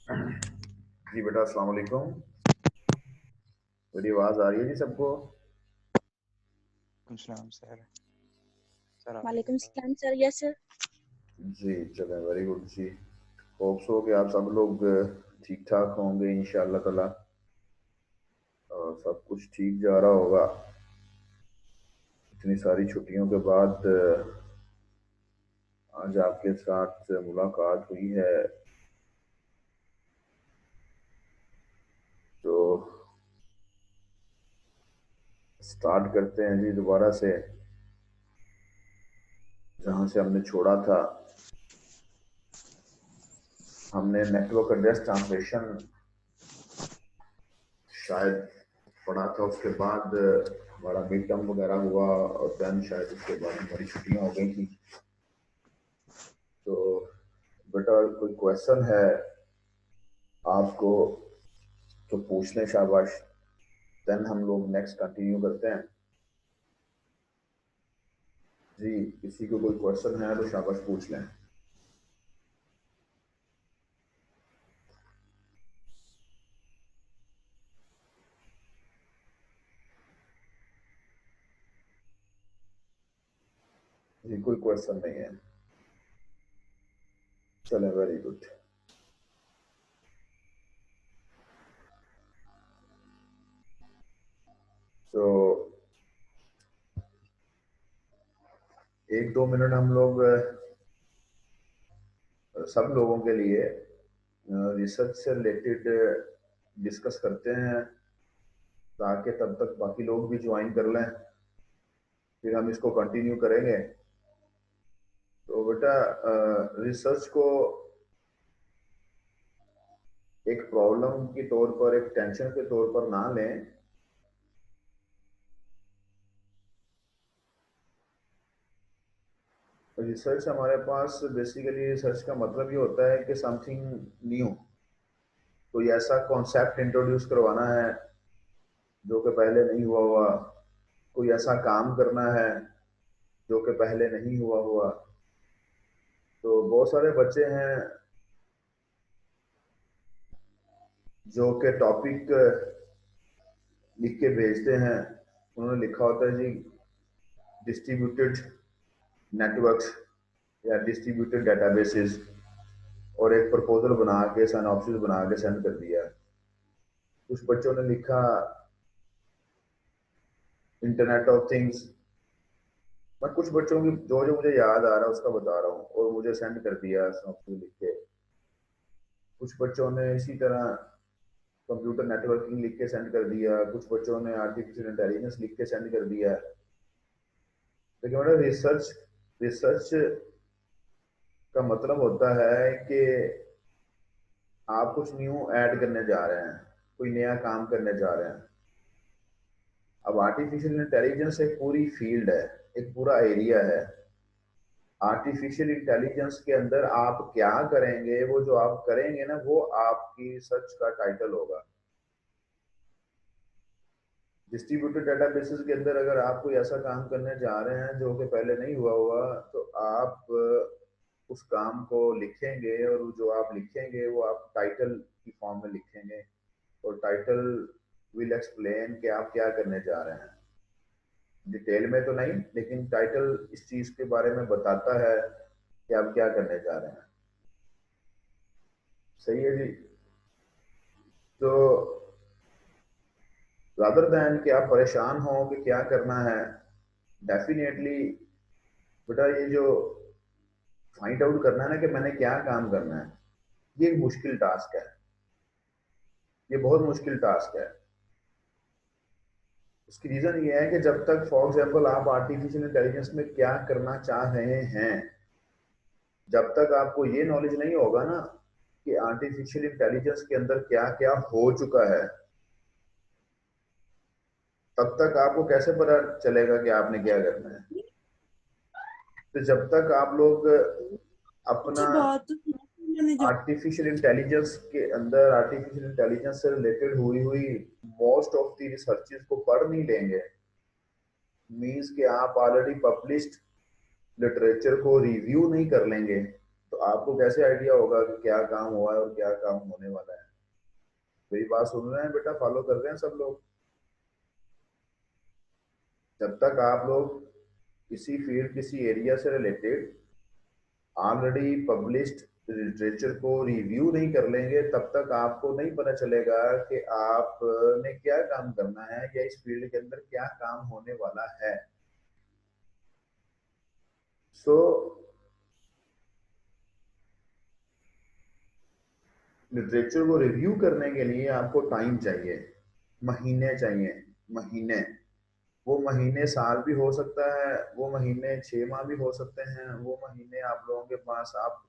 जी बेटा, अस्सलाम वालेकुम। मेरी आवाज आ रही है जी सबको? सलाम सर। सर आ रही है वालेकुम बात। सलाम सर। Yes sir. जी चलें, वेरी गुड जी। होप्स हो कि आप सब लोग ठीक ठाक होंगे इंशाअल्लाह ताला, और सब कुछ ठीक जा रहा होगा। इतनी सारी छुट्टियों के बाद आज आपके साथ मुलाकात हुई है, तो स्टार्ट करते हैं जी दोबारा से जहां से हमने छोड़ा था। हमने नेटवर्क एड्रेस ट्रांसलेशन शायद पढ़ा था, उसके बाद हमारा मिड टर्म वगैरह हुआ, और देन शायद उसके बाद हमारी छुट्टियां हो गई थी। तो बेटा, कोई क्वेश्चन है आपको तो पूछ लें, शाबाश। देन हम लोग नेक्स्ट कंटिन्यू करते हैं। जी, किसी को कोई क्वेश्चन है तो शाबाश पूछ लें। जी, कोई क्वेश्चन नहीं है। चलें, वेरी गुड। तो 1-2 मिनट हम लोग सब लोगों के लिए रिसर्च से रिलेटेड डिस्कस करते हैं, ताकि तब तक बाकी लोग भी ज्वाइन कर लें, फिर हम इसको कंटिन्यू करेंगे। तो बेटा, रिसर्च को एक प्रॉब्लम के तौर पर, एक टेंशन के तौर पर ना लें। रिसर्च हमारे पास, बेसिकली रिसर्च का मतलब ये होता है कि समथिंग न्यू, कोई ऐसा कॉन्सेप्ट इंट्रोड्यूस करवाना है जो कि पहले नहीं हुआ हुआ, कोई ऐसा काम करना है जो कि पहले नहीं हुआ हुआ। तो बहुत सारे बच्चे हैं जो कि टॉपिक लिख के भेजते हैं। उन्होंने लिखा होता है जी डिस्ट्रीब्यूटेड नेटवर्क्स या डिस्ट्रीब्यूटेड डेटाबेसेस, और एक प्रपोजल बना के, सिनॉप्सिस बना के सेंड कर दिया। कुछ बच्चों ने लिखा इंटरनेट ऑफ थिंग्स। मैं कुछ बच्चों की जो जो मुझे याद आ रहा है उसका बता रहा हूँ, और मुझे सेंड कर दिया सिनॉप्सिस लिख के। कुछ बच्चों ने इसी तरह कंप्यूटर नेटवर्किंग लिख के सेंड कर दिया। कुछ बच्चों ने आर्टिफिशियल इंटेलिजेंस लिख के सेंड कर दिया। लेकिन मतलब रिसर्च रिसर्च का मतलब होता है कि आप कुछ न्यू ऐड करने जा रहे हैं, कोई नया काम करने जा रहे हैं। अब आर्टिफिशियल इंटेलिजेंस एक पूरी फील्ड है, एक पूरा एरिया है। आर्टिफिशियल इंटेलिजेंस के अंदर आप क्या करेंगे, वो जो आप करेंगे ना, वो आपकी रिसर्च का टाइटल होगा। डिस्ट्रीब्यूटेड डेटाबेसेस के अंदर अगर आप कोई ऐसा काम करने जा रहे हैं जो कि पहले नहीं हुआ हुआ, तो आप उस काम को लिखेंगे, और जो आप लिखेंगे वो आप टाइटल की फॉर्म में लिखेंगे, और टाइटल विल एक्सप्लेन कि आप क्या करने जा रहे हैं। डिटेल में तो नहीं, लेकिन टाइटल इस चीज के बारे में बताता है कि आप क्या करने जा रहे हैं। सही है जी। तो रादर दैन कि आप परेशान हो कि क्या करना है, डेफिनेटली बेटा ये जो फाइंड आउट करना है ना कि मैंने क्या काम करना है, ये एक मुश्किल टास्क है। ये बहुत मुश्किल टास्क है। उसकी रीजन ये है कि जब तक, फॉर एग्जांपल, आप आर्टिफिशियल इंटेलिजेंस में क्या करना चाह रहे हैं, जब तक आपको ये नॉलेज नहीं होगा ना कि आर्टिफिशियल इंटेलिजेंस के अंदर क्या क्या हो चुका है, तब तक आपको कैसे पता चलेगा कि आपने क्या करना है। तो जब तक आप लोग अच्छा अपना बात तो मैंने जो आर्टिफिशियल इंटेलिजेंस के अंदर, आर्टिफिशियल इंटेलिजेंस से रिलेटेड हुई हुई मोस्ट ऑफ द रिसर्चेस को पढ़ नहीं लेंगे, मीन्स कि आप ऑलरेडी पब्लिश्ड लिटरेचर को रिव्यू नहीं कर लेंगे, तो आपको कैसे आइडिया होगा कि क्या काम हुआ है और क्या काम होने वाला है? मेरी बात सुन रहे हैं बेटा, फॉलो कर रहे हैं सब लोग? जब तक आप लोग किसी फील्ड, किसी एरिया से रिलेटेड ऑलरेडी पब्लिश्ड लिटरेचर को रिव्यू नहीं कर लेंगे, तब तक आपको नहीं पता चलेगा कि आपने क्या काम करना है या इस फील्ड के अंदर क्या काम होने वाला है। सो लिटरेचर को रिव्यू करने के लिए आपको टाइम चाहिए, महीने चाहिए, महीने। वो महीने साल भी हो सकता है, वो महीने 6 माह भी हो सकते हैं, वो महीने आप लोगों के पास आप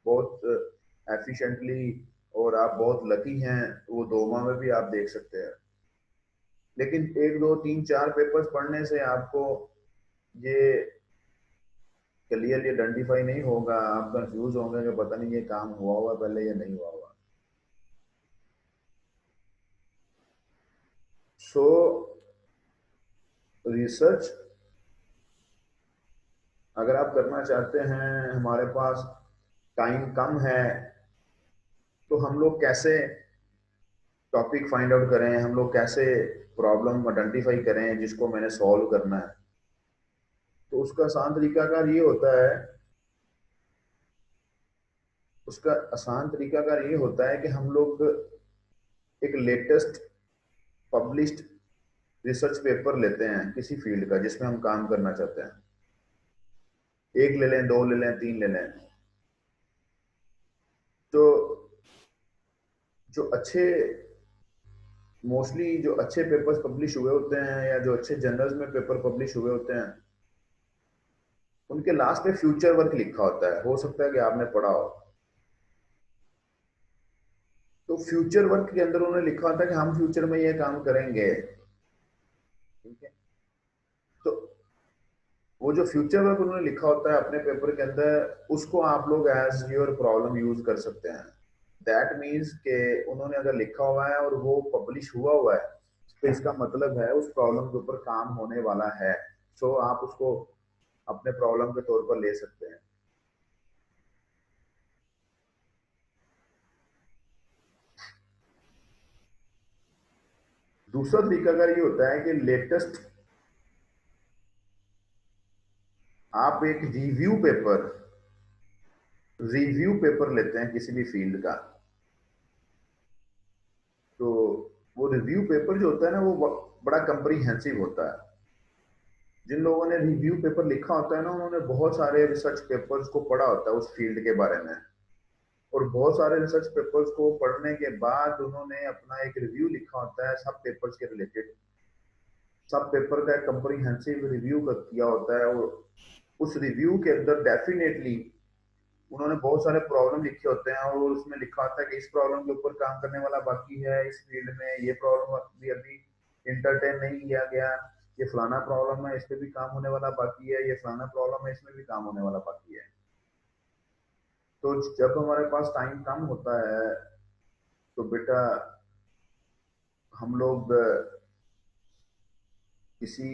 बहुत एफिशिएंटली और आप बहुत लकी हैं तो वो 2 माह में भी आप देख सकते हैं। लेकिन 1 2 3 4 पेपर्स पढ़ने से आपको ये क्लियरली आइडेंटिफाई नहीं होगा, आप कंफ्यूज होंगे कि पता नहीं ये काम हुआ हुआ पहले या नहीं हुआ हुआ। सो रिसर्च अगर आप करना चाहते हैं, हमारे पास टाइम कम है, तो हम लोग कैसे टॉपिक फाइंड आउट करें, हम लोग कैसे प्रॉब्लम आइडेंटिफाई करें जिसको मैंने सॉल्व करना है? तो उसका आसान तरीकाकार ये होता है, उसका आसान तरीकाकार ये होता है कि हम लोग एक लेटेस्ट पब्लिश्ड रिसर्च पेपर लेते हैं किसी फील्ड का जिसमें हम काम करना चाहते हैं। 1 ले लें, 2 ले लें, 3 ले लें। तो जो अच्छे, मोस्टली जो अच्छे पेपर्स पब्लिश हुए होते हैं या जो अच्छे जर्नल्स में पेपर पब्लिश हुए होते हैं, उनके लास्ट में फ्यूचर वर्क लिखा होता है। हो सकता है कि आपने पढ़ा हो। तो फ्यूचर वर्क के अंदर उन्होंने लिखा होता है कि हम फ्यूचर में ये काम करेंगे, ठीक है? तो वो जो फ्यूचर वर्क उन्होंने लिखा होता है अपने पेपर के अंदर, उसको आप लोग एज योर प्रॉब्लम यूज कर सकते हैं। दैट मीन्स के उन्होंने अगर लिखा हुआ है और वो पब्लिश हुआ हुआ है, तो इसका मतलब है उस प्रॉब्लम के ऊपर काम होने वाला है। सो आप उसको अपने प्रॉब्लम के तौर पर ले सकते हैं। दूसरा तरीका अगर ये होता है कि लेटेस्ट आप एक रिव्यू पेपर लेते हैं किसी भी फील्ड का। तो वो रिव्यू पेपर जो होता है ना, वो बड़ा कंप्रीहेंसिव होता है। जिन लोगों ने रिव्यू पेपर लिखा होता है ना, उन्होंने बहुत सारे रिसर्च पेपर्स को पढ़ा होता है उस फील्ड के बारे में, और बहुत सारे रिसर्च पेपर्स को पढ़ने के बाद उन्होंने अपना एक रिव्यू लिखा होता है सब पेपर्स के रिलेटेड। सब पेपर का एक कंप्रीहेंसिव रिव्यू किया होता है, और उस रिव्यू के अंदर डेफिनेटली उन्होंने बहुत सारे प्रॉब्लम लिखे होते हैं, और उसमें लिखा होता है कि इस प्रॉब्लम के ऊपर काम करने वाला बाकी है, इस फील्ड में ये प्रॉब्लम भी अभी इंटरटेन नहीं किया गया, ये फलाना प्रॉब्लम है, इस पे भी काम होने वाला बाकी है, ये फलाना प्रॉब्लम है, इसमें भी काम होने वाला बाकी है। तो जब हमारे पास टाइम कम होता है तो बेटा हम लोग किसी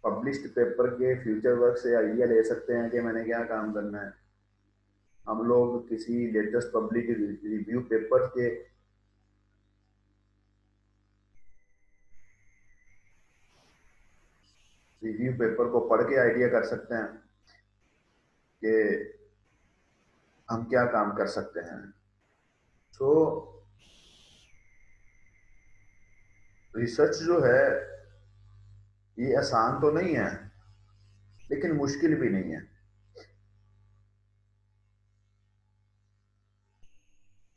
पब्लिश्ड पेपर के फ्यूचर वर्क से आइडिया ले सकते हैं कि मैंने क्या काम करना है। हम लोग किसी लेटेस्ट पब्लिक रिव्यू पेपर के रिव्यू पेपर को पढ़ के आइडिया कर सकते हैं कि हम क्या काम कर सकते हैं। तो रिसर्च जो है ये आसान तो नहीं है, लेकिन मुश्किल भी नहीं है।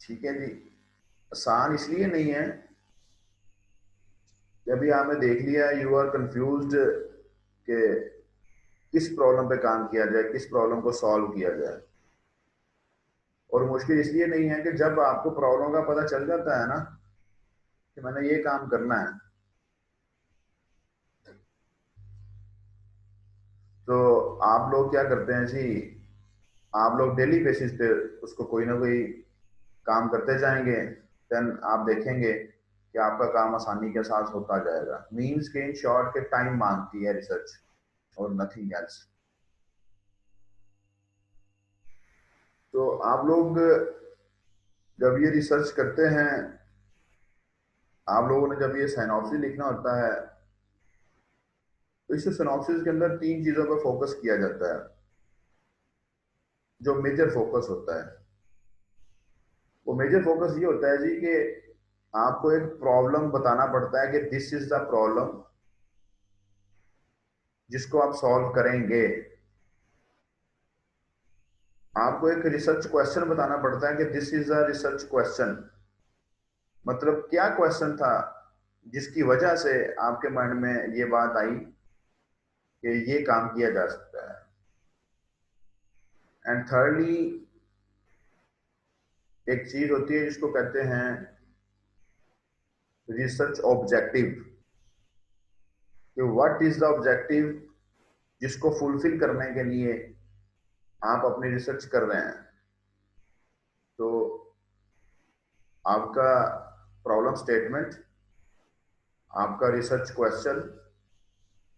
ठीक है जी। आसान इसलिए नहीं है कि अभी आपने देख लिया, यू आर कंफ्यूज्ड कि किस प्रॉब्लम पे काम किया जाए, किस प्रॉब्लम को सॉल्व किया जाए। और मुश्किल इसलिए नहीं है कि जब आपको प्रॉब्लम का पता चल जाता है ना कि मैंने ये काम करना है, तो आप लोग क्या करते हैं जी, आप लोग डेली बेसिस पे उसको कोई ना कोई काम करते जाएंगे। देन आप देखेंगे कि आपका काम आसानी के साथ होता जाएगा। मीन्स के इन शॉर्ट के टाइम मांगती है रिसर्च और नथिंग एल्स। तो आप लोग जब ये रिसर्च करते हैं, आप लोगों ने जब ये सिनॉप्सिस लिखना होता है, तो इस सिनॉप्सिस के अंदर 3 चीजों पर फोकस किया जाता है, जो मेजर फोकस होता है। वो मेजर फोकस ये होता है जी कि आपको एक प्रॉब्लम बताना पड़ता है कि दिस इज द प्रॉब्लम जिसको आप सॉल्व करेंगे। आपको एक रिसर्च क्वेश्चन बताना पड़ता है कि this is a research question, मतलब क्या क्वेश्चन था जिसकी वजह से आपके मन में ये बात आई कि ये काम किया जा सकता है। एंड थर्डली, एक चीज होती है जिसको कहते हैं रिसर्च ऑब्जेक्टिव, कि व्हाट इज द ऑब्जेक्टिव जिसको फुलफिल करने के लिए आप अपनी रिसर्च कर रहे हैं। तो आपका प्रॉब्लम स्टेटमेंट, आपका रिसर्च क्वेश्चन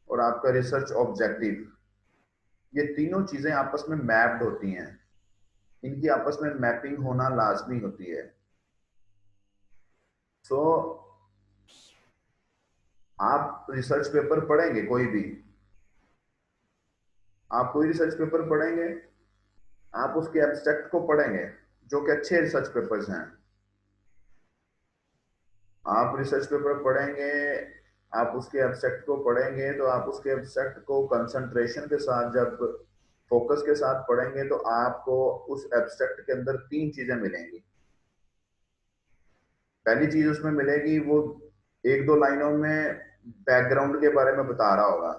और आपका रिसर्च ऑब्जेक्टिव, ये तीनों चीजें आपस में मैप्ड होती हैं। इनकी आपस में मैपिंग होना लाजमी होती है। सो आप रिसर्च पेपर पढ़ेंगे, कोई भी आप कोई रिसर्च पेपर पढ़ेंगे, आप उसके एब्स्ट्रैक्ट को पढ़ेंगे, जो कि अच्छे रिसर्च पेपर्स हैं। आप रिसर्च पेपर पढ़ेंगे, आप उसके एब्स्ट्रैक्ट को पढ़ेंगे, तो आप उसके एब्स्ट्रैक्ट को कंसंट्रेशन के साथ, जब फोकस के साथ पढ़ेंगे, तो आपको उस एब्स्ट्रैक्ट के अंदर 3 चीजें मिलेंगी। पहली चीज उसमें मिलेगी, वो 1-2 लाइनों में बैकग्राउंड के बारे में बता रहा होगा,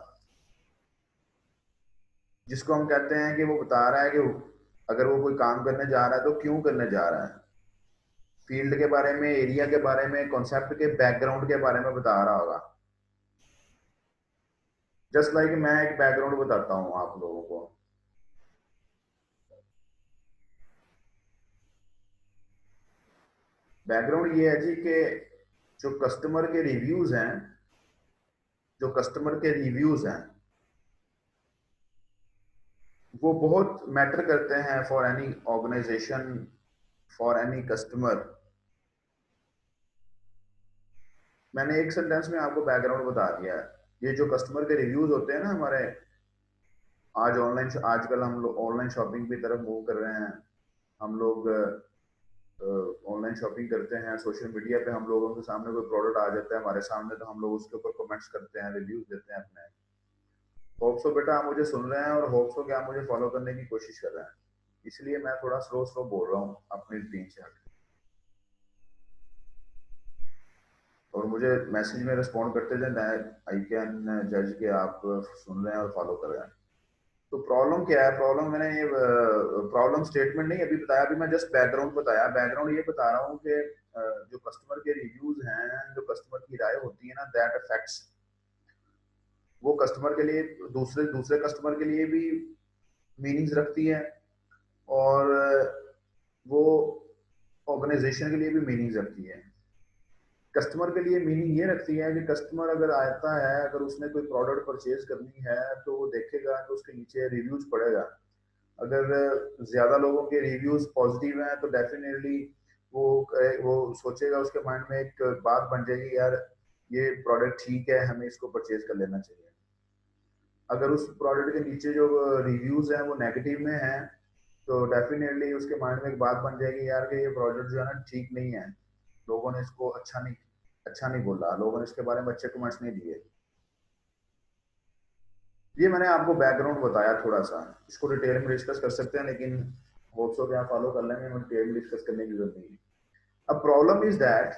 जिसको हम कहते हैं कि वो बता रहा है कि अगर वो कोई काम करने जा रहा है तो क्यों करने जा रहा है। फील्ड के बारे में, एरिया के बारे में, कॉन्सेप्ट के बैकग्राउंड के बारे में बता रहा होगा। जस्ट लाइक मैं एक बैकग्राउंड बताता हूं आप लोगों को। बैकग्राउंड ये है जी कि जो कस्टमर के रिव्यूज हैं, वो बहुत मैटर करते हैं for any organisation, for any customer. मैंने एक सेंटेंस में आपको बैकग्राउंड बता दिया है। ये जो कस्टमर के रिव्यूज होते हैं ना हमारे, आजकल हम लोग ऑनलाइन शॉपिंग की तरफ मूव कर रहे हैं। हम लोग ऑनलाइन शॉपिंग करते हैं, सोशल मीडिया पे हम लोगों के सामने कोई प्रोडक्ट आ जाता है हमारे सामने, तो हम लोग उसके ऊपर कमेंट्स करते हैं, रिव्यूज देते हैं अपने। होप सो बेटा आप मुझे सुन रहे हैं, और होप सो कि आप मुझे फॉलो करने की कोशिश कर रहे हैं। इसलिए मैं थोड़ा स्लो स्लो बोल रहा हूँ अपनी रूटीन से हट, और मुझे मैसेज में रिस्पॉन्ड करते जाए, आई कैन जज के आप सुन रहे हैं और फॉलो कर रहे हैं। तो प्रॉब्लम क्या है? प्रॉब्लम मैंने ये प्रॉब्लम स्टेटमेंट नहीं अभी बताया, अभी मैं जस्ट बैकग्राउंड बताया। बैकग्राउंड ये बता रहा हूँ कि जो कस्टमर के रिव्यूज हैं, जो कस्टमर की राय होती है ना, दैट अफेक्ट्स, वो कस्टमर के लिए, दूसरे दूसरे कस्टमर के लिए भी मीनिंग्स रखती है, और वो ऑर्गेनाइजेशन के लिए भी मीनिंग्स रखती है। कस्टमर के लिए मीनिंग ये रखती है कि कस्टमर अगर आता है, अगर उसने कोई प्रोडक्ट परचेज करनी है, तो वो देखेगा कि उसके नीचे रिव्यूज पड़ेगा। अगर ज्यादा लोगों के रिव्यूज पॉजिटिव हैं, तो डेफिनेटली वो वो सोचेगा, उसके माइंड में एक बात बन जाएगी, यार ये प्रोडक्ट ठीक है, हमें इसको परचेज कर लेना चाहिए। अगर उस प्रोडक्ट के नीचे जो रिव्यूज हैं वो नेगेटिव में हैं, तो डेफिनेटली उसके माइंड में एक बात बन जाएगी, यार कि ये प्रोडक्ट जो है ना ठीक नहीं है, लोगों ने इसको अच्छा नहीं बोला, लोगों ने इसके बारे में अच्छे कमेंट्स नहीं दिए। ये मैंने आपको बैकग्राउंड बताया थोड़ा सा, इसको डिटेल में डिस्कस कर सकते हैं, लेकिन होप सो कि आप फॉलो कर लेंगे, मैं डिटेल में डिस्कस करने की जरूरत नहीं है। अब प्रॉब्लम इज दैट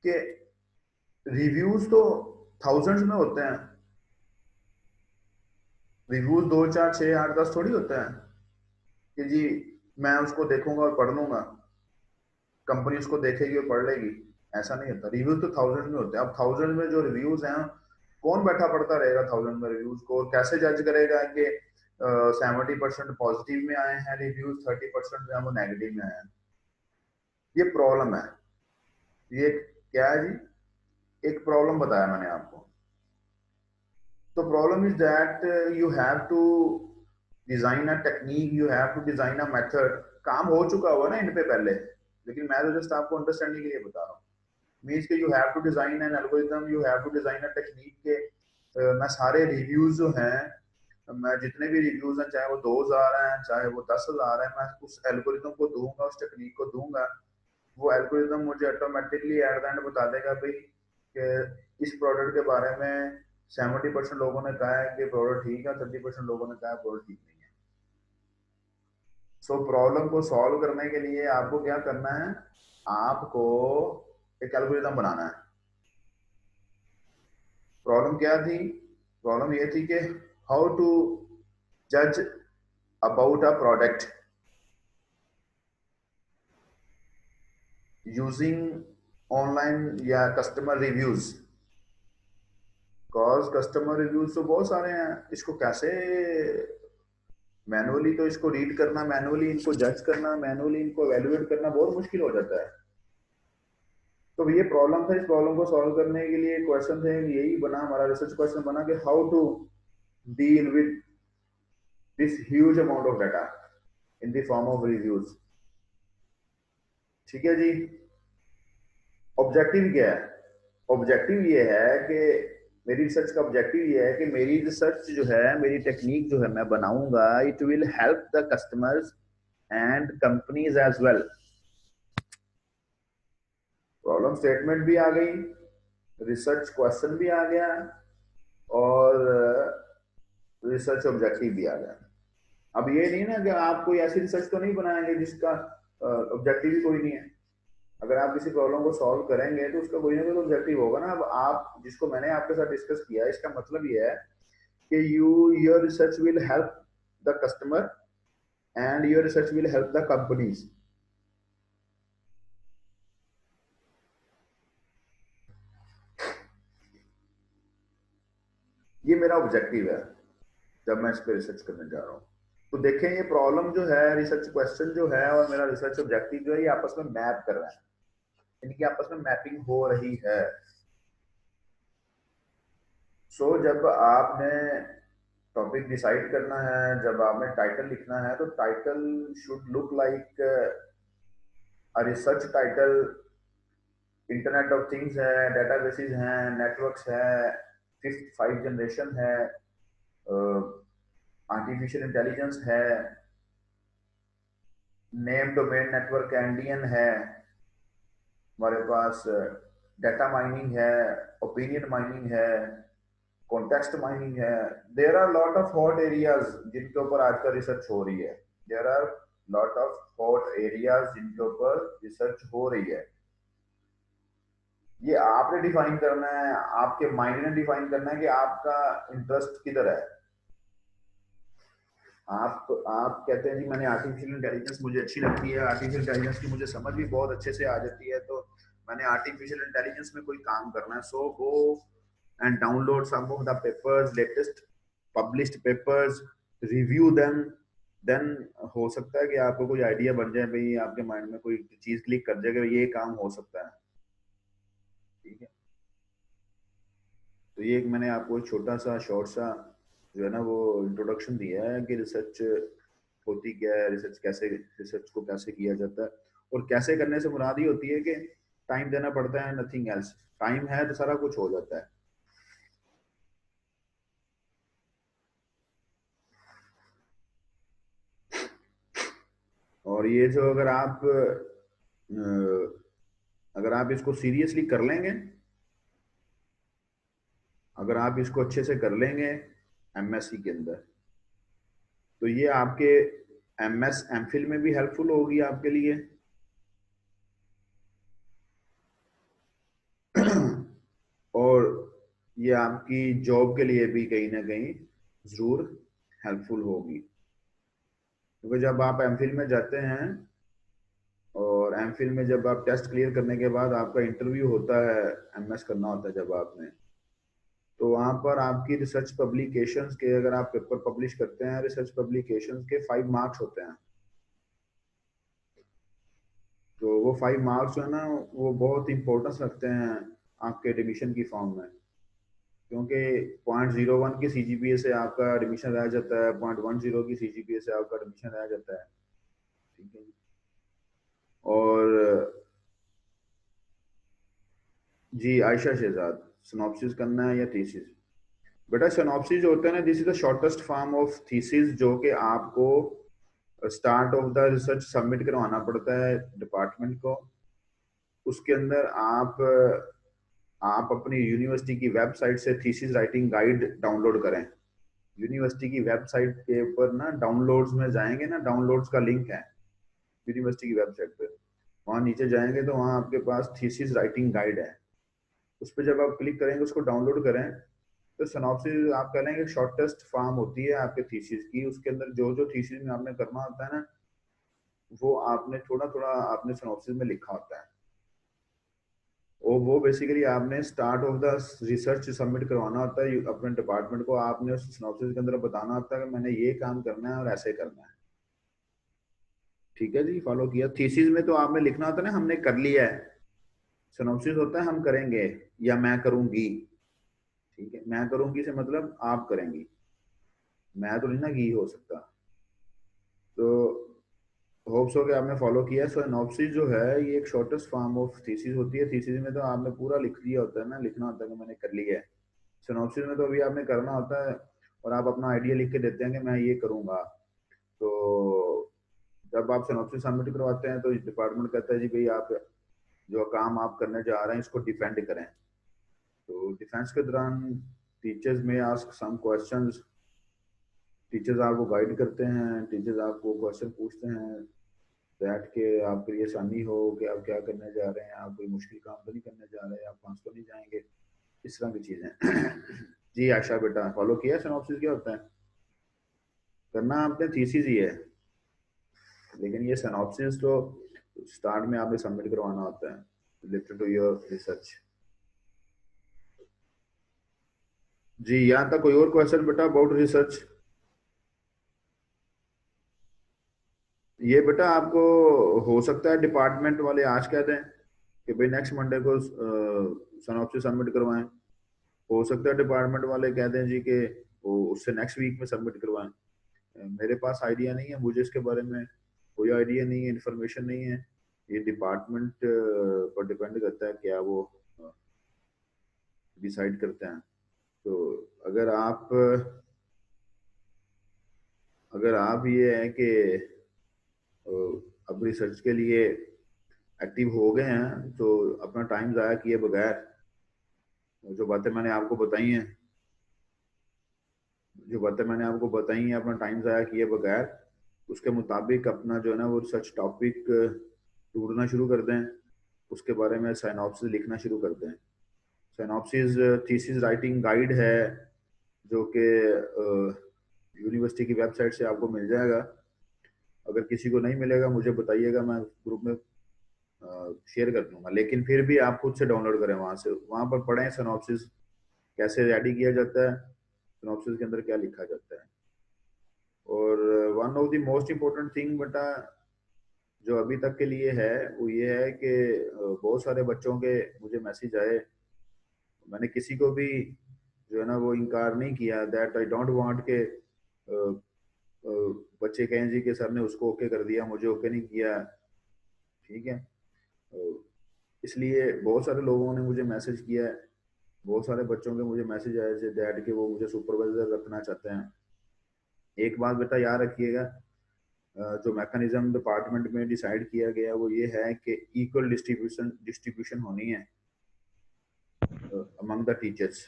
कि रिव्यूज तो थाउजेंड्स में होते हैं, रिव्यूज 2, 4, 6, 8, 10 थोड़ी होते हैं कि जी मैं उसको देखूंगा और पढ़ लूंगा, कंपनी उसको देखेगी और पढ़ लेगी। ऐसा नहीं होता, रिव्यूज तो थाउजेंड में होते हैं। अब थाउजेंड में जो रिव्यूज हैं, कौन बैठा पढ़ता रहेगा थाउजेंड में रिव्यूज को, और कैसे जज करेगा कि 70% पॉजिटिव में आए हैं रिव्यूज, 30% जो है वो नेगेटिव में आए हैं। ये प्रॉब्लम है। ये क्या है जी? एक प्रॉब्लम बताया मैंने आपको। तो problem is that you have to design a technique, you have to design a method. काम हो चुका हुआ ना इन पे पहले, लेकिन मैं तो जस्ट आपको अंडरस्टैंडिंग के लिए बता रहा हूँ। मीन्स के you have to design an algorithm, you have to design a technique के मैं सारे रिव्यूज जो हैं, मैं जितने भी रिव्यूज हैं, चाहे वो 2000 हैं चाहे वो 10,000 हैं, मैं उस एल्गोरिथम को दूंगा, उस टेक्निक को दूंगा। वो एल्गोरिथम मुझे ऑटोमेटिकली एट द एंड बता देगा भाई कि इस प्रोडक्ट के बारे में 70% लोगों ने कहा है कि प्रोडक्ट ठीक है, 30% लोगों ने कहा है प्रोडक्ट ठीक नहीं है। सो प्रॉब्लम को सॉल्व करने के लिए आपको क्या करना है, आपको एक एल्गोरिथम बनाना है। प्रॉब्लम क्या थी? प्रॉब्लम ये थी कि हाउ टू जज about a product using online या customer reviews. Cause customer reviews तो बहुत सारे हैं, इसको कैसे मैनुअली तो इसको रीड करना, मैनुअली इनको जज करना, मैनुअली इनको एवेल्युएट करना बहुत मुश्किल हो जाता है। तो ये प्रॉब्लम था, इस प्रॉब्लम को सॉल्व करने के लिए क्वेश्चन थे, यही बना हमारा रिसर्च क्वेश्चन बना कि how to deal with this huge amount of data in the form of reviews. ठीक है जी। ऑब्जेक्टिव क्या है? ऑब्जेक्टिव ये है कि मेरी रिसर्च का ऑब्जेक्टिव ये है कि मेरी रिसर्च जो है, मेरी टेक्निक जो है मैं बनाऊंगा, it will help the customers and companies as well. Problem statement भी आ गई, रिसर्च क्वेश्चन भी आ गया, और रिसर्च ऑब्जेक्टिव भी आ गया। अब ये नहीं ना कि आप कोई ऐसी रिसर्च तो नहीं बनाएंगे जिसका ऑब्जेक्टिव ही कोई नहीं है। अगर आप किसी प्रॉब्लम को सॉल्व करेंगे तो उसका कोई ना कोई ऑब्जेक्टिव होगा ना। अब आप जिसको मैंने आपके साथ डिस्कस किया, इसका मतलब ये है कि your research will help the customer and your research will help the companies. ये मेरा ऑब्जेक्टिव है जब मैं इस पर रिसर्च करने जा रहा हूँ। तो देखें, ये प्रॉब्लम जो है, रिसर्च क्वेश्चन जो है, और मेरा रिसर्च ऑब्जेक्टिव जो है, ये आपस में मैप कर रहा है, इनकी आपस में मैपिंग हो रही है। सो जब आपने टॉपिक डिसाइड करना है, जब आपने टाइटल लिखना है, तो title should look like a research title. Internet of things है, डेटाबेसेस हैं, नेटवर्क्स है, फिफ्थ फाइव जनरेशन है, आर्टिफिशियल इंटेलिजेंस है, नेम डोमेन नेटवर्क एंडियन है, हमारे पास डेटा माइनिंग है, ओपिनियन माइनिंग है, कॉन्टेक्स्ट माइनिंग है। There are lot of hot areas जिनके ऊपर आजकल रिसर्च हो रही है। There are lot of hot areas जिनके ऊपर रिसर्च हो रही है। ये आपने डिफाइन करना है, आपके माइंड ने डिफाइन करना है कि आपका इंटरेस्ट किधर है। आप कहते हैं जी मैंने आर्टिफिशियल इंटेलिजेंस मुझे अच्छी लगती है, आर्टिफिशियल इंटेलिजेंस की मुझे समझ भी बहुत अच्छे से आ जाती है, तो मैंने आर्टिफिशियल इंटेलिजेंस में कोई काम करना है। So go and download some of the papers, latest published papers, review them. Then हो सकता है कि आपको कोई आइडिया बन जाए, भाई आपके माइंड में कोई चीज क्लिक कर जाएगा, ये काम हो सकता है। ठीक है। तो ये एक मैंने आपको एक छोटा सा शॉर्ट सा जो है ना वो इंट्रोडक्शन दिया है कि रिसर्च होती क्या है, रिसर्च कैसे, रिसर्च को कैसे किया जाता है, और कैसे करने से मुराद ही होती है कि टाइम देना पड़ता है, नथिंग एल्स। टाइम है तो सारा कुछ हो जाता है। और ये जो अगर आप इसको सीरियसली कर लेंगे, अगर आप इसको अच्छे से कर लेंगे एमएससी के अंदर, तो ये आपके एमएस एमफिल में भी हेल्पफुल होगी आपके लिए। और ये आपकी जॉब के लिए भी कहीं ना कहीं जरूर हेल्पफुल होगी। क्योंकि जब आप एमफिल में जाते हैं, और एमफिल में जब आप टेस्ट क्लियर करने के बाद आपका इंटरव्यू होता है, एमएस करना होता है जब आपने, तो वहां पर आपकी रिसर्च पब्लिकेशंस के, अगर आप पेपर पब्लिश करते हैं, रिसर्च पब्लिकेशंस के 5 मार्क्स होते हैं। तो वो 5 मार्क्स जो है ना, वो बहुत इंपॉर्टेंस रखते हैं आपके एडमिशन की फॉर्म में। क्योंकि 0.01 की CGPA से आपका एडमिशन रह जाता है, 0.10 की CGPA से आपका एडमिशन रह जाता है। ठीक है। और जी आयशा शहजाद, सिनॉप्सिस करना है या थीसिस? बेटा सिनॉप्सिस जो होता है ना, this is the shortest form of thesis, जो कि आपको start of the research submit करवाना पड़ता है डिपार्टमेंट को। उसके अंदर आप अपनी यूनिवर्सिटी की वेबसाइट से थीसिस राइटिंग गाइड डाउनलोड करें। यूनिवर्सिटी की वेबसाइट के ऊपर ना डाउनलोड्स में जाएंगे ना, डाउनलोड्स का लिंक है यूनिवर्सिटी की वेबसाइट पे, वहां नीचे जाएंगे तो वहां आपके पास थीसिस राइटिंग गाइड है। उस पर जब आप क्लिक करेंगे, उसको डाउनलोड करें, तो सिनॉप्सिस आप कह लेंगे शॉर्टेस्ट फॉर्म होती है आपके थीसिस की। उसके अंदर जो जो थीसिस में आपने करना होता है ना, वो आपने थोड़ा थोड़ा आपने सिनॉप्सिस में लिखा होता है। और वो बेसिकली आपने start of the research submit करवाना होता है अपने डिपार्टमेंट को। आपने उस सिनॉप्सिस के अंदर बताना होता है कि मैंने ये काम करना है और ऐसे करना है। ठीक है जी, फॉलो किया। थीसिस में तो आपने लिखना होता है ना, हमने कर लिया है। सिनॉप्सिस होता है हम करेंगे या मैं करूंगी। ठीक है, मैं करूंगी से मतलब आप करेंगी, मैं तो नहीं ना की हो सकता। तो होप्स हो कि आपने फॉलो किया। सिनॉप्सिस जो है ये एक शॉर्टेस्ट फॉर्म ऑफ थीसिस होती है। थीसिस में तो आपने पूरा लिख लिया होता है ना, लिखना होता है कि मैंने कर लिया है। सिनॉप्सिस में तो अभी आपने करना होता है और आप अपना आइडिया लिख के देते हैं कि मैं ये करूंगा। तो जब आप सिनॉप्सिस सबमिट करवाते हैं तो डिपार्टमेंट कहता है जी भाई आप जो काम आप करने जा रहे हैं इसको डिफेंड करें। तो डिफेंस के दौरान टीचर्स में आस्क सम क्वेश्चंस, टीचर्स आपको गाइड करते हैं, टीचर्स आपको क्वेश्चन पूछते हैं दैट के आपके लिए आसानी हो कि आप क्या करने जा रहे हैं, आप कोई मुश्किल काम तो नहीं करने जा रहे हैं, आप फंस तो नहीं जाएंगे, इस तरह की चीजें। जी आशा बेटा, फॉलो किया सिनॉप्सिस क्या होता है? करना आपने थीसिस ही है, लेकिन ये सिनॉप्सिस तो स्टार्ट में आपने सबमिट करवाना होता है रिलेटेड टू योर रिसर्च। जी यहाँ तक कोई और क्वेश्चन बेटा अबाउट रिसर्च? ये बेटा आपको हो सकता है डिपार्टमेंट वाले आज कह दें कि भाई नेक्स्ट मंडे को सिनॉप्सिस सबमिट करवाएं। हो सकता है डिपार्टमेंट वाले कह दें जी कि वो उससे नेक्स्ट वीक में सबमिट करवाएं। मेरे पास आइडिया नहीं है, मुझे इसके बारे में कोई आइडिया नहीं है, इन्फॉर्मेशन नहीं है। ये डिपार्टमेंट पर डिपेंड करता है क्या वो डिसाइड करते हैं। तो अगर आप ये है कि अब रिसर्च के लिए एक्टिव हो गए हैं तो अपना टाइम ज़ाया किए बगैर जो बातें मैंने आपको बताई हैं अपना टाइम ज़ाया किए बगैर उसके मुताबिक अपना जो है ना वो रिसर्च टॉपिक ढूंढना शुरू कर दें, उसके बारे में साइनॉप्सिस लिखना शुरू कर दें। साइनॉप्सिस थीसिस राइटिंग गाइड है जो कि यूनिवर्सिटी की वेबसाइट से आपको मिल जाएगा। अगर किसी को नहीं मिलेगा मुझे बताइएगा, मैं ग्रुप में शेयर कर दूंगा। लेकिन फिर भी आप खुद से डाउनलोड करें, वहां से वहां पर पढ़ें सिनॉप्सिस कैसे रेडी किया जाता है, सिनॉप्सिस के अंदर क्या लिखा जाता है। और one of the most important thing बेटा जो अभी तक के लिए है वो ये है कि बहुत सारे बच्चों के मुझे मैसेज आए, मैंने किसी को भी जो है ना वो इनकार नहीं किया दैट आई डोंट वांट के बच्चे कहें जी कि सर ने उसको ओके कर दिया, मुझे ओके नहीं किया। ठीक है, इसलिए बहुत सारे लोगों ने मुझे मैसेज किया है, बहुत सारे बच्चों के मुझे मैसेज आए थे दैट के वो मुझे सुपरवाइजर रखना चाहते हैं। एक बात बेटा याद रखिएगा, जो मैकेनिज्म डिपार्टमेंट में डिसाइड किया गया वो ये है कि इक्वल डिस्ट्रीब्यूशन होनी है among the teachers.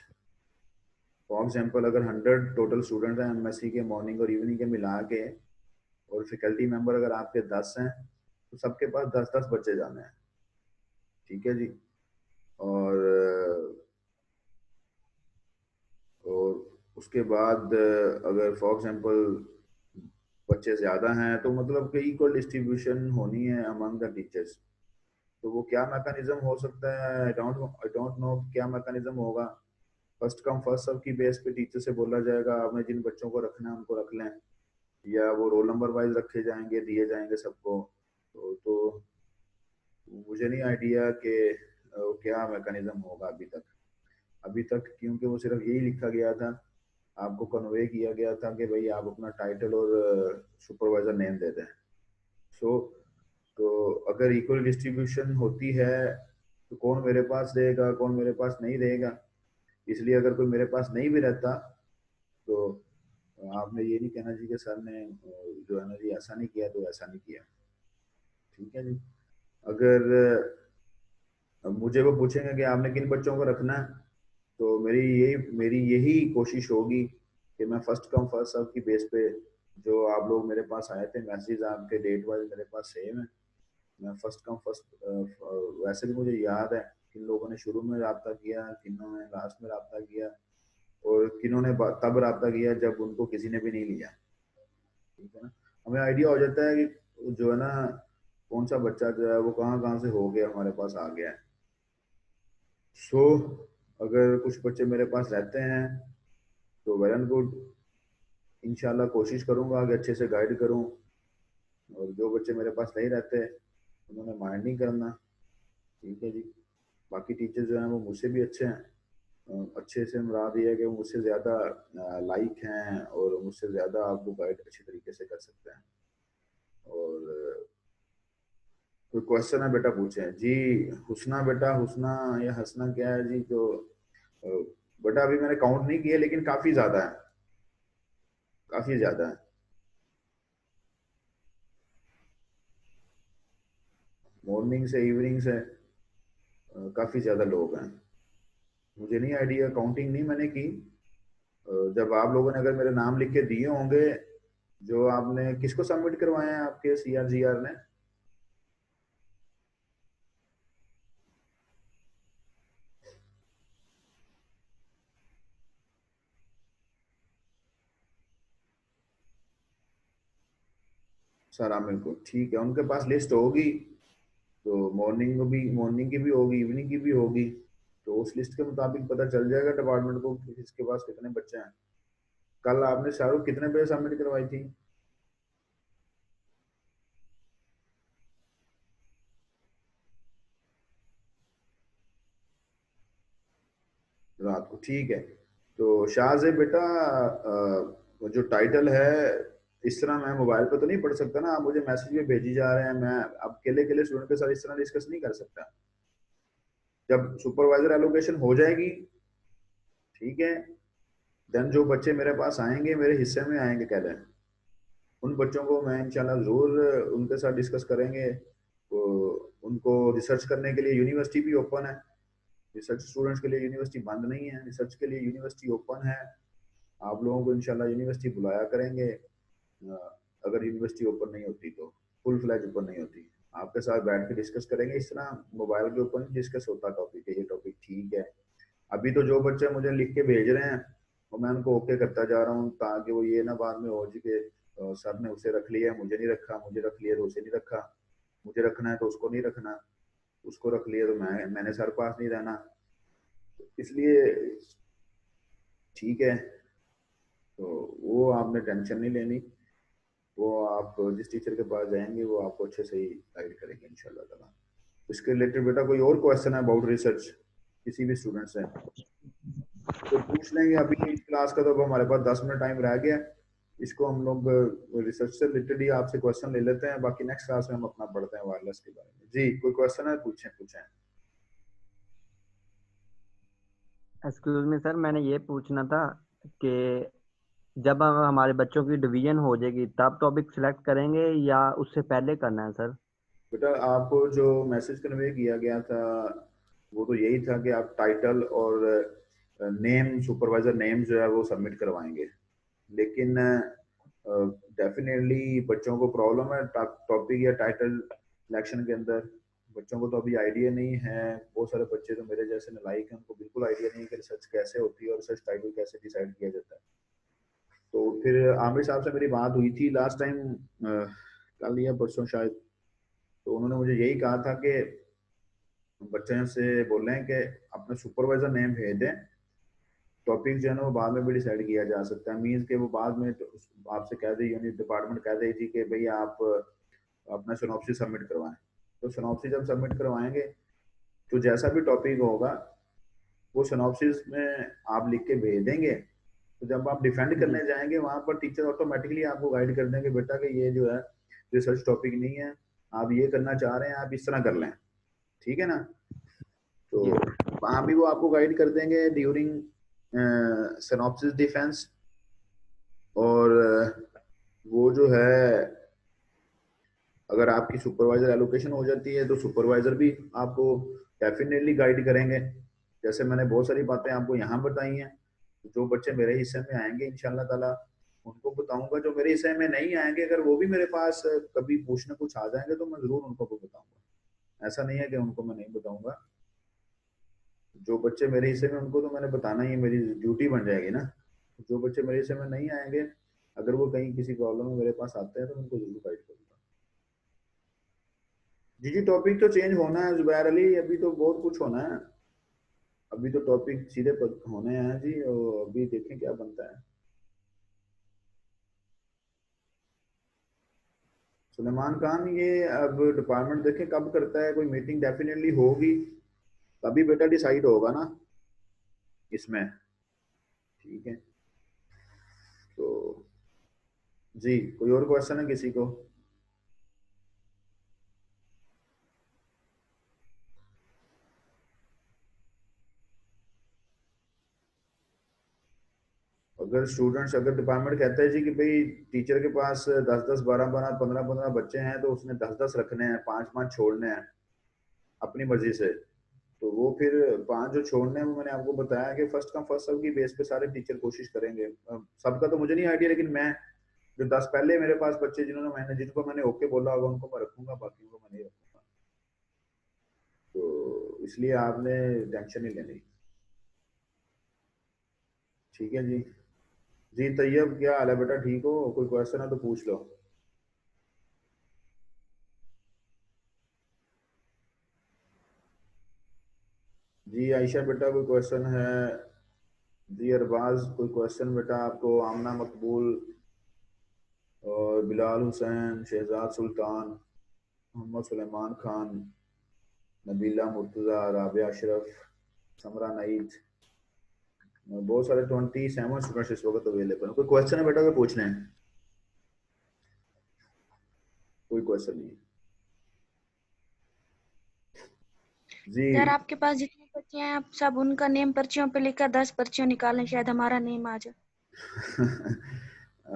For example अगर 100 टोटल स्टूडेंट हैं एमएससी के मॉर्निंग और इवनिंग के मिला के, और फैकल्टी मेंबर अगर आपके 10 हैं तो सबके पास 10-10 बच्चे जाने हैं। ठीक है जी। और उसके बाद अगर फॉर एग्जांपल बच्चे ज्यादा हैं तो मतलब कि इक्वल डिस्ट्रीब्यूशन होनी है अमंग द टीचर्स। तो वो क्या मैकेनिज्म हो सकता है, आई डोंट नो क्या मैकेनिज्म होगा। फर्स्ट कम फर्स्ट सर्व की बेस पे टीचर से बोला जाएगा आपने जिन बच्चों को रखना है उनको रख लें, या वो रोल नंबर वाइज रखे जाएंगे, दिए जाएंगे सबको। तो मुझे नहीं आइडिया कि क्या मैकेनिज्म होगा अभी तक। अभी तक, क्योंकि वो सिर्फ यही लिखा गया था, आपको कन्वे किया गया था कि भाई आप अपना टाइटल और सुपरवाइजर नेम दे दें। सो तो अगर इक्वल डिस्ट्रीब्यूशन होती है तो कौन मेरे पास रहेगा, कौन मेरे पास नहीं रहेगा। इसलिए अगर कोई मेरे पास नहीं भी रहता तो आपने ये नहीं कहना जी कि सर ने जो है ना जी ऐसा नहीं किया तो ऐसा नहीं किया। ठीक है जी। अगर मुझे वो पूछेंगे कि आपने किन बच्चों को रखना है, तो मेरी यही कोशिश होगी कि मैं फर्स्ट कम फर्स्ट सर्व की बेस पे, जो आप लोग मेरे पास आए थे मैसेज आपके डेट वाइज मेरे पास सेम है, मैं फर्स्ट कम फर्स्ट, वैसे भी मुझे याद है किन लोगों ने शुरू में रब्ता किया, किन्होंने लास्ट में रब्ता किया, और किन्होंने तब रब्ता किया जब उनको किसी ने भी नहीं लिया। ठीक है ना, हमें आइडिया हो जाता है कि जो है ना कौन सा बच्चा जो है वो कहाँ कहाँ से हो गया हमारे पास आ गया है। सो अगर कुछ बच्चे मेरे पास रहते हैं तो वेल एंड गुड, इंशाल्लाह कोशिश करूंगा कि अच्छे से गाइड करूं, और जो बच्चे मेरे पास नहीं रहते उन्होंने माइंड नहीं करना। ठीक है जी। बाकी टीचर्स जो हैं वो मुझसे भी अच्छे हैं, अच्छे से मुराद ये है कि वो मुझसे ज़्यादा लाइक हैं और मुझसे ज़्यादा आपको गाइड अच्छी तरीके से कर सकते हैं। और कोई क्वेश्चन है बेटा पूछें जी। हुसना बेटा, हुसना या हंसना क्या है जी? तो अ, बेटा अभी मैंने काउंट नहीं किया लेकिन काफ़ी ज़्यादा है, काफ़ी ज़्यादा है। मॉर्निंग से इवनिंग से काफ़ी ज़्यादा लोग हैं। मुझे नहीं आइडिया, काउंटिंग नहीं मैंने की। जब आप लोगों ने अगर मेरे नाम लिख के दिए होंगे, जो आपने किसको सबमिट करवाए हैं आपके CRGR ने? सर आमिर को, ठीक है, उनके पास लिस्ट होगी, तो मॉर्निंग की भी होगी, इवनिंग की भी होगी, तो उस लिस्ट के मुताबिक पता चल जाएगा डिपार्टमेंट को कि किसके पास कितने बच्चे हैं। कल आपने शाहरुख कितने पे सबमिट करवाई थी? रात को, ठीक है। तो शाहज़ बेटा, वो जो टाइटल है, इस तरह मैं मोबाइल पे तो नहीं पढ़ सकता ना, आप मुझे मैसेज में भेजी जा रहे हैं, मैं अब अकेले अकेले स्टूडेंट के साथ इस तरह डिस्कस नहीं कर सकता। जब सुपरवाइजर एलोकेशन हो जाएगी, ठीक है, देन जो बच्चे मेरे पास आएंगे मेरे हिस्से में आएंगे कह रहे हैं, उन बच्चों को मैं इंशाल्लाह ज़रूर उनके साथ डिस्कस करेंगे। तो उनको रिसर्च करने के लिए यूनिवर्सिटी भी ओपन है, रिसर्च स्टूडेंट्स के लिए यूनिवर्सिटी बंद नहीं है, रिसर्च के लिए यूनिवर्सिटी ओपन है। आप लोगों को इंशाल्लाह यूनिवर्सिटी बुलाया करेंगे, अगर यूनिवर्सिटी ओपन नहीं होती तो, फुल फ्लैज ओपन नहीं होती, आपके साथ बैठ के डिस्कस करेंगे। इस तरह मोबाइल के ऊपर डिस्कस होता टॉपिक है, ये टॉपिक ठीक है। अभी तो जो बच्चे मुझे लिख के भेज रहे हैं वो मैं उनको ओके करता जा रहा हूँ, ताकि वो ये ना बाद में हो जी कि सर ने उसे रख लिया मुझे नहीं रखा, मुझे रख लिया तो उसे नहीं रखा, मुझे रखना है तो उसको नहीं रखना, उसको रख लिया तो मैंने सर पास नहीं रहना। इसलिए ठीक है, तो वो आपने टेंशन नहीं लेनी, वो आप जिस टीचर के पास जाएंगे वो आपको अच्छे से ही गाइड करेंगे इंशाल्लाह ताला। इसके रिलेटेड बेटा कोई और क्वेश्चन है अबाउट रिसर्च किसी भी स्टूडेंट से तो पूछ लेंगे। अभी इस क्लास का तो अब हमारे पास 10 मिनट टाइम रह गया, इसको हम लोग रिसर्च से रिलेटेड ही आपसे क्वेश्चन ले लेते हैं, बाकी नेक्स्ट क्लास में हम अपना पढ़ते हैं वायरलेस के बारे में। जी कोई क्वेश्चन है? पूछें पूछें। एक्सक्यूज मी सर, मैंने ये पूछना था कि जब हमारे बच्चों की डिवीजन हो जाएगी तब टॉपिक सिलेक्ट करेंगे या उससे पहले करना है सर? बेटा आपको जो मैसेज कन्वे किया गया था वो तो यही था कि आप टाइटल और नेम, सुपरवाइजर नेम जो है वो सबमिट करवाएंगे, लेकिन डेफिनेटली बच्चों को प्रॉब्लम है टॉपिक या टाइटल सिलेक्शन के अंदर। बच्चों को तो अभी आइडिया नहीं है, बहुत सारे बच्चे तो मेरे जैसे नालायक हैं, उनको बिल्कुल आइडिया नहीं है कि रिसर्च कैसे होती है और रिसर्च टाइटल कैसे डिसाइड किया जाता है। तो फिर आमिर साहब से मेरी बात हुई थी लास्ट टाइम, कल या परसों शायद, तो उन्होंने मुझे यही कहा था कि बच्चों से बोल रहे हैं कि अपने सुपरवाइजर नेम भेज दें, टॉपिक जो है ना वो बाद में भी डिसाइड किया जा सकता है। मीन्स के वो बाद में तो आपसे कह दे, यूनिट डिपार्टमेंट कह दे थी कि भाई आप अपना सिनॉप्सिस सबमिट करवाएं, तो सिनॉप्सिस जब सबमिट करवाएंगे तो जैसा भी टॉपिक होगा वो सिनॉप्सिस में आप लिख के भेज देंगे, तो जब आप डिफेंड करने जाएंगे वहां पर टीचर ऑटोमेटिकली आपको गाइड कर देंगे, बेटा कि ये जो है रिसर्च टॉपिक नहीं है, आप ये करना चाह रहे हैं, आप इस तरह कर लें, ठीक है ना। तो वहां भी वो आपको गाइड कर देंगे ड्यूरिंग सिनॉप्सिस डिफेंस। और वो जो है अगर आपकी सुपरवाइजर एलोकेशन हो जाती है तो सुपरवाइजर भी आपको डेफिनेटली गाइड करेंगे। जैसे मैंने बहुत सारी बातें आपको यहाँ बताई हैं, जो बच्चे मेरे हिस्से में आएंगे इंशाल्लाह ताला उनको बताऊंगा, जो मेरे हिस्से में नहीं आएंगे अगर वो भी मेरे पास कभी पूछने कुछ आ जाएंगे तो मैं जरूर उनको भी बताऊंगा, ऐसा नहीं है कि उनको मैं नहीं बताऊंगा। जो बच्चे मेरे हिस्से में उनको तो मैंने बताना ही, मेरी ड्यूटी बन जाएगी ना। जो बच्चे मेरे हिस्से में नहीं आएंगे अगर वो कहीं किसी प्रॉब्लम में मेरे पास आते हैं तो उनको जरूर गाइड करूंगा। जी टॉपिक तो चेंज होना है जुबैर अली, अभी तो बहुत कुछ होना है, अभी तो टॉपिक सीधे होने हैं जी, और अभी देखें क्या बनता है। सुलेमान खान ये अब डिपार्टमेंट देखें कब करता है, कोई मीटिंग डेफिनेटली होगी तभी बेटा डिसाइड होगा ना इसमें, ठीक है। तो जी कोई और क्वेश्चन है किसी को? अगर स्टूडेंट्स, अगर डिपार्टमेंट कहता है जी कि भाई टीचर के पास 10-10 12-12 15-15 बच्चे हैं तो उसने 10-10 रखने हैं, 5-5 छोड़ने हैं अपनी मर्जी से, तो वो फिर 5 जो छोड़ने हैं वो मैंने आपको बताया कि फर्स्ट कम फर्स्ट सर्व की बेस पे सारे टीचर कोशिश करेंगे। सबका तो मुझे नहीं आइडिया, लेकिन मैं जो 10 पहले मेरे पास बच्चे जिनको मैंने ओके बोला होगा उनको मैं रखूंगा, बाकी को मैं नहीं रखूंगा। तो इसलिए आपने टेंशन नहीं लेनी, ठीक है जी। जी तैयब क्या हाल है बेटा, ठीक हो? कोई क्वेश्चन है तो पूछ लो। जी आयशा बेटा कोई क्वेश्चन है? जी अरबाज कोई क्वेश्चन बेटा आपको? आमना मकबूल और बिलाल हुसैन, शहजाद सुल्तान, मोहम्मद सुलेमान खान, नबीला मुर्तजा, राबिया अशरफ, समरा नईद, बहुत सारे 27 स्टूडेंट्स इस वक्त अवेलेबल हैं। कोई क्वेश्चन है बेटा तो पूछने हैं? कोई क्वेश्चन नहीं जी। सर आपके पास जितने बच्चे हैं आप सब उनका नेम पर्चियों पे लिखकर 10 पर्चियां निकालें, शायद हमारा नेम आ जाए।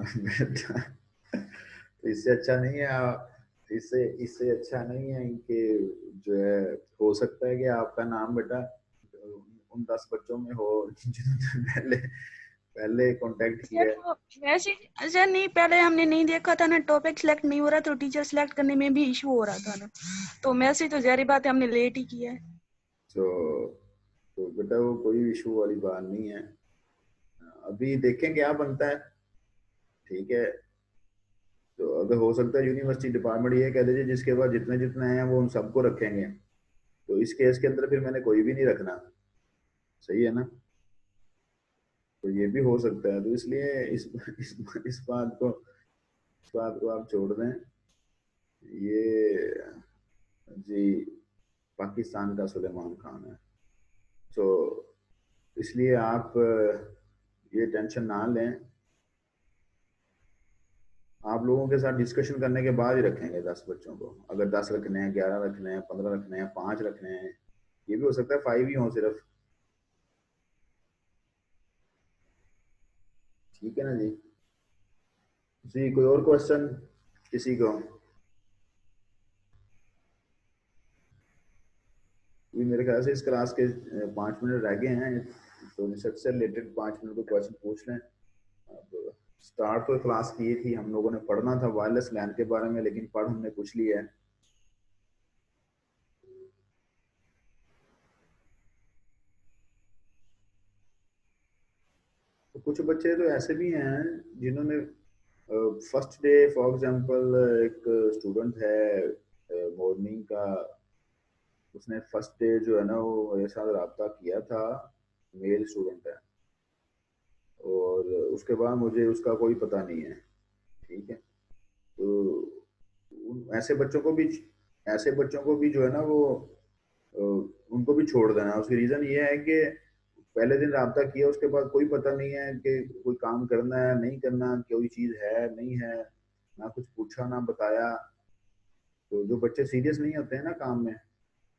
बेटा तो इससे अच्छा नहीं है इससे इससे अच्छा नहीं है कि जो है हो सकता है कि आपका नाम बेटा उन 10 बच्चों में हो जिन्होंने पहले पहले कांटेक्ट किया सर है। वो वैसे सर नहीं, पहले हमने नहीं देखा था ना, टॉपिक सिलेक्ट नहीं हो रहा तो टीचर सिलेक्ट करने में भी इशू हो रहा था ना, तो मैसेज तो जारी बात है हमने लेट ही किया है। तो बेटा वो कोई इशू वाली बात नहीं है, अभी देखें क्या बनता है, ठीक है। तो अगर हो सकता है यूनिवर्सिटी डिपार्टमेंट ये कह दीजिए जिसके पास जितने जितने हैं वो उन सबको रखेंगे, तो इस केस के अंदर फिर मैंने कोई भी नहीं रखना, सही है ना। तो ये भी हो सकता है, तो इसलिए इस बात को आप छोड़ दें। ये जी पाकिस्तान का सुलेमान खान है, तो इसलिए आप ये टेंशन ना लें, आप लोगों के साथ डिस्कशन करने के बाद ही रखेंगे 10 बच्चों को। अगर 10 रखने हैं, 11 रखने हैं, 15 रखने हैं, 5 रखने हैं, ये भी हो सकता है 5 ही हो सिर्फ, ठीक है ना जी। जी कोई और क्वेश्चन किसी को? ये मेरे ख्याल से इस क्लास के 5 मिनट रह गए हैं, तो रिसर्च से रिलेटेड 5 मिनट को क्वेश्चन पूछ लें। अब स्टार्ट तो क्लास की थी, हम लोगों ने पढ़ना था वायरलेस लैन के बारे में, लेकिन पढ़ हमने कुछ लिया है। तो कुछ बच्चे तो ऐसे भी हैं जिन्होंने फर्स्ट डे, फॉर एग्जांपल एक स्टूडेंट है मॉर्निंग का, उसने फर्स्ट डे जो है ना वो मेरे साथ रब्ता किया था, मेल स्टूडेंट है, और उसके बाद मुझे उसका कोई पता नहीं है, ठीक है। तो ऐसे बच्चों को भी जो है ना वो उनको भी छोड़ देना। उसकी रीज़न ये है कि पहले दिन राब्ता किया, उसके बाद कोई पता नहीं है कि कोई काम करना है नहीं करना, कोई चीज है नहीं है, ना कुछ पूछा ना बताया। तो जो बच्चे सीरियस नहीं होते हैं ना काम में,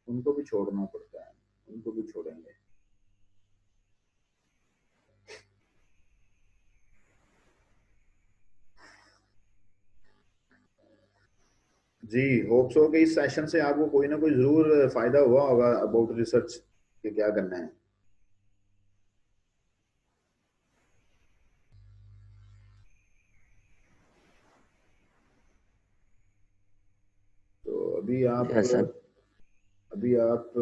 उनको भी छोड़ना पड़ता है, उनको भी छोड़ेंगे। जी, होप सो कि इस सेशन से आपको कोई ना कोई जरूर फायदा हुआ होगा अबाउट रिसर्च के क्या करना है। तो यस सर। अभी आप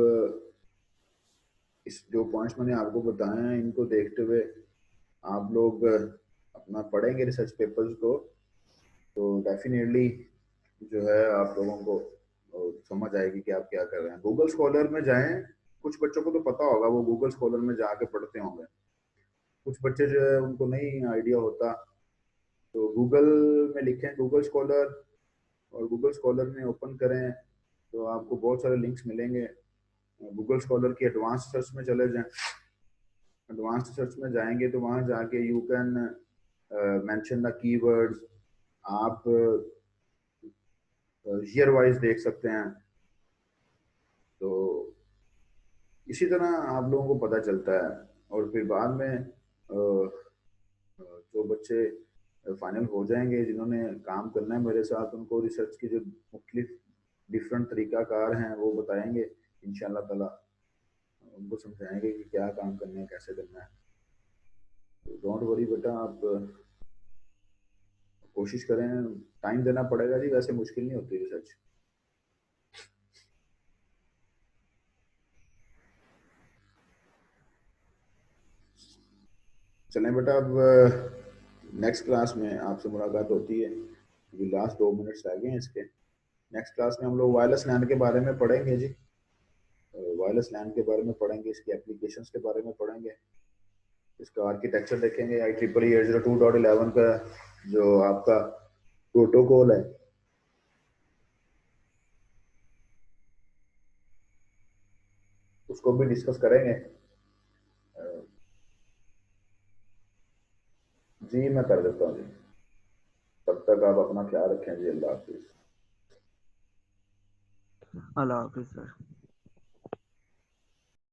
इस जो पॉइंट्स मैंने आपको बताए हैं, इनको देखते हुए आप लोग अपना पढ़ेंगे रिसर्च पेपर्स को, तो डेफिनेटली जो है आप लोगों को समझ आएगी कि आप क्या कर रहे हैं। गूगल स्कॉलर में जाएं, कुछ बच्चों को तो पता होगा, वो गूगल स्कॉलर में जाके पढ़ते होंगे। कुछ बच्चे जो है उनको नहीं आइडिया होता, तो गूगल में लिखें गूगल स्कॉलर, और गूगल स्कॉलर में ओपन करें तो आपको बहुत सारे लिंक्स मिलेंगे। गूगल स्कॉलर की एडवांस सर्च में चले जाएं। एडवांस सर्च में जाएंगे तो वहां जाके you can mention the keywords. आप ईयर वाइज देख सकते हैं। तो इसी तरह आप लोगों को पता चलता है। और फिर बाद में जो बच्चे फाइनल हो जाएंगे, जिन्होंने काम करना है मेरे साथ, उनको रिसर्च की जो मुख्तलिफ डिफरेंट तरीकाकार हैं वो बताएंगे इंशाल्लाह ताला। उनको समझाएंगे कि क्या काम करना है, कैसे करना है। तो डोंट वरी बेटा, आप कोशिश करें। टाइम देना पड़ेगा जी, वैसे मुश्किल नहीं होती रिसर्च। चलें बेटा, अब नेक्स्ट क्लास में आपसे मुलाकात होती है। अभी लास्ट 2 मिनट्स रह गए हैं इसके। नेक्स्ट क्लास में हम लोग वायरलेस लैन के बारे में पढ़ेंगे जी। वायरलेस लैन के बारे में पढ़ेंगे, इसकी एप्लीकेशंस के बारे में पढ़ेंगे, इसका आर्किटेक्चर देखेंगे। IEEE 802.11 का जो आपका प्रोटोकॉल है, उसको भी डिस्कस करेंगे। जी मैं कर देता हूँ जी। तब तक आप अपना ख्याल रखें जी। अल्लाह हाफिज। अल्लाह हाफिज सर।